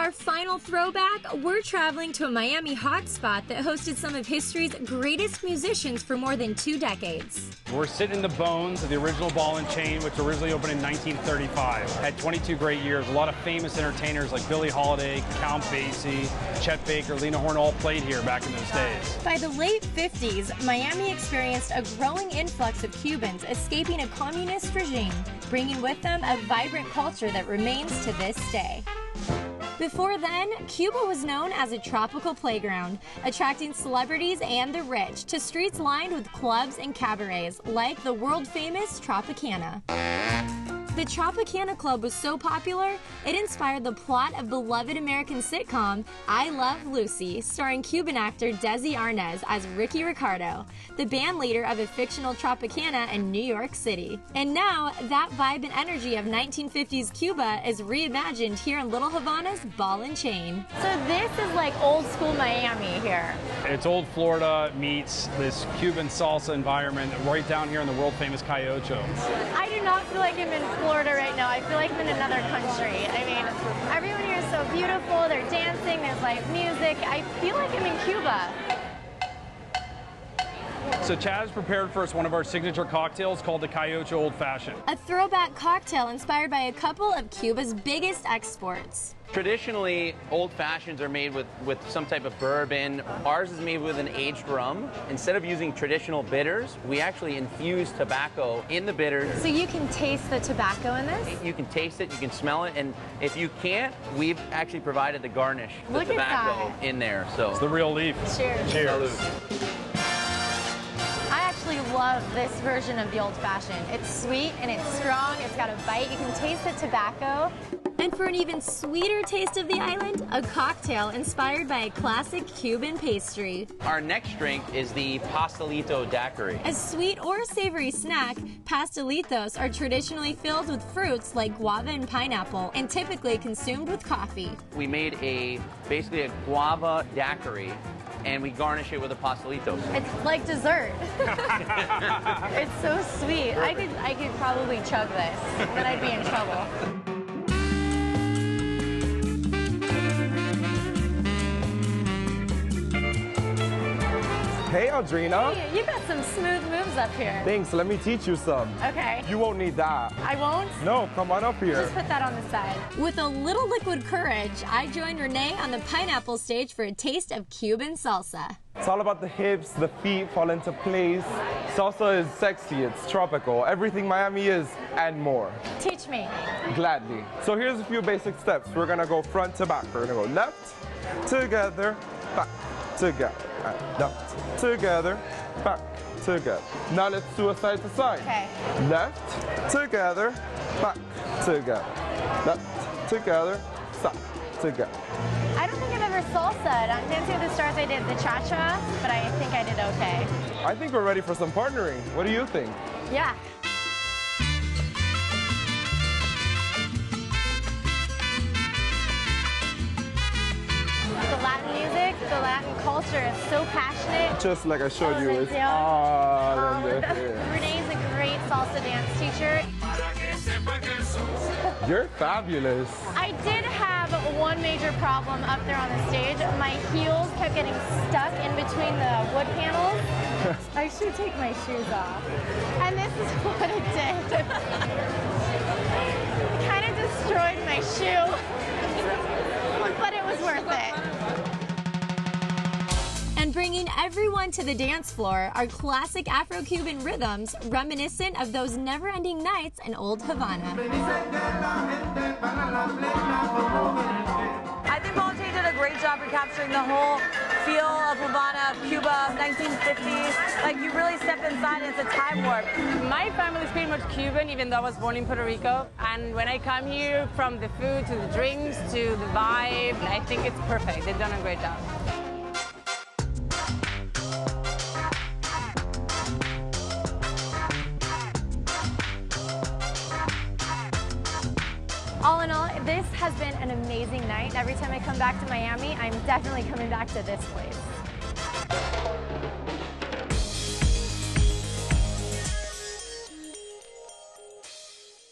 our final throwback, we're traveling to a Miami hotspot that hosted some of history's greatest musicians for more than 2 decades. We're sitting in the bones of the original Ball and Chain, which originally opened in 1935. Had 22 great years. A lot of famous entertainers like Billie Holiday, Count Basie, Chet Baker, Lena Horne all played here back in those days. By the late 50s, Miami experienced a growing influx of Cubans escaping a communist regime, bringing with them a vibrant culture that remains to this day. Before then, Cuba was known as a tropical playground, attracting celebrities and the rich to streets lined with clubs and cabarets like the world-famous Tropicana. The Tropicana Club was so popular, it inspired the plot of beloved American sitcom I Love Lucy, starring Cuban actor Desi Arnaz as Ricky Ricardo, the band leader of a fictional Tropicana in New York City. And now, that vibe and energy of 1950s Cuba is reimagined here in Little Havana's Ball and Chain. So this is like old school Miami here. It's old Florida meets this Cuban salsa environment right down here in the world-famous Cayocho. I do not feel like I'm in Florida right now. I feel like I'm in another country. I mean, everyone here is so beautiful. They're dancing. There's live music. I feel like I'm in Cuba. So Chaz prepared for us one of our signature cocktails called the Cayocho Old Fashioned. A throwback cocktail inspired by a couple of Cuba's biggest exports. Traditionally, old fashions are made with some type of bourbon. Ours is made with an aged rum. Instead of using traditional bitters, we actually infuse tobacco in the bitters. So you can taste the tobacco in this? You can taste it, you can smell it, and if you can't, we've actually provided the garnish, the Look at tobacco that. in there. So It's the real leaf. Cheers. Cheers. Salud. I actually love this version of the old fashioned. It's sweet and it's strong. It's got a bite. You can taste the tobacco. And for an even sweeter taste of the island, a cocktail inspired by a classic Cuban pastry. Our next drink is the pastelito daiquiri. A sweet or savory snack, pastelitos are traditionally filled with fruits like guava and pineapple and typically consumed with coffee. We made basically a guava daiquiri, and we garnish it with a pastelito. It's like dessert. It's so sweet. I could probably chug this, but I'd be in trouble. Hey, Audrina. Hey, you got some smooth moves up here. Thanks, let me teach you some. Okay. You won't need that. I won't? No, come on up here. Just put that on the side. With a little liquid courage, I joined Renee on the pineapple stage for a taste of Cuban salsa. It's all about the hips, the feet fall into place. Salsa is sexy, it's tropical, everything Miami is and more. Teach me. Gladly. So here's a few basic steps. We're gonna go front to back. We're gonna go left, together, back, together, and left, together, back, together. Now let's do a side to side. Okay. Left, together, back, together. Left, together, side, together. I don't think I've ever salsa'd. On Dancing with the Stars I did the cha-cha, but I think I did okay. I think we're ready for some partnering. What do you think? Yeah. The Latin music, the Latin culture is so passionate. Just like I showed you, it's Renee's a great salsa dance teacher. You're fabulous. I did have one major problem up there on the stage. My heels kept getting stuck in between the wood panels. I should take my shoes off. And this is what it did. It kind of destroyed my shoe, but it was worth it. And bringing everyone to the dance floor are classic Afro-Cuban rhythms reminiscent of those never-ending nights in old Havana. I think Ball and Chain did a great job recapturing the whole feel of Havana, Cuba, 1950s. Like, you really step inside and it's a time warp. My family is pretty much Cuban, even though I was born in Puerto Rico. And when I come here, from the food to the drinks to the vibe, I think it's perfect. They've done a great job. All in all, this has been an amazing night. Every time I come back to Miami, I'm definitely coming back to this place.